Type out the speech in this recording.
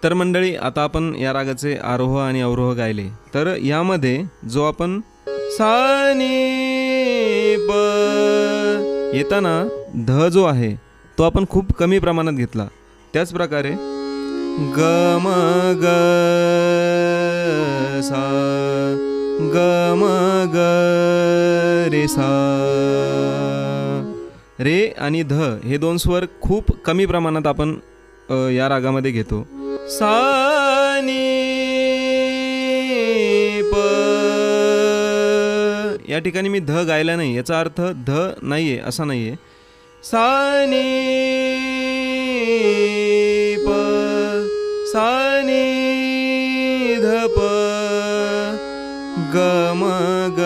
तर मंडळी, आता आपण या रागाचे आरोह आणि अवरोह गायले. तर यामध्ये जो आपण सा नी प येताना ध जो आहे तो आपण खूप कमी प्रमाणात घेतला. त्याच प्रकारे ग म ग सा, ग म ग रे सा. रे आणि ध हे दोन स्वर खूप कमी प्रमाणात आपण या रागामध्ये घेतो. सा नी प, या ठिकाणी मी ध गायला नाही, याचा अर्थ ध नाही आहे असा नाही आहे. सा नी प, सा नी ध प, ग म ग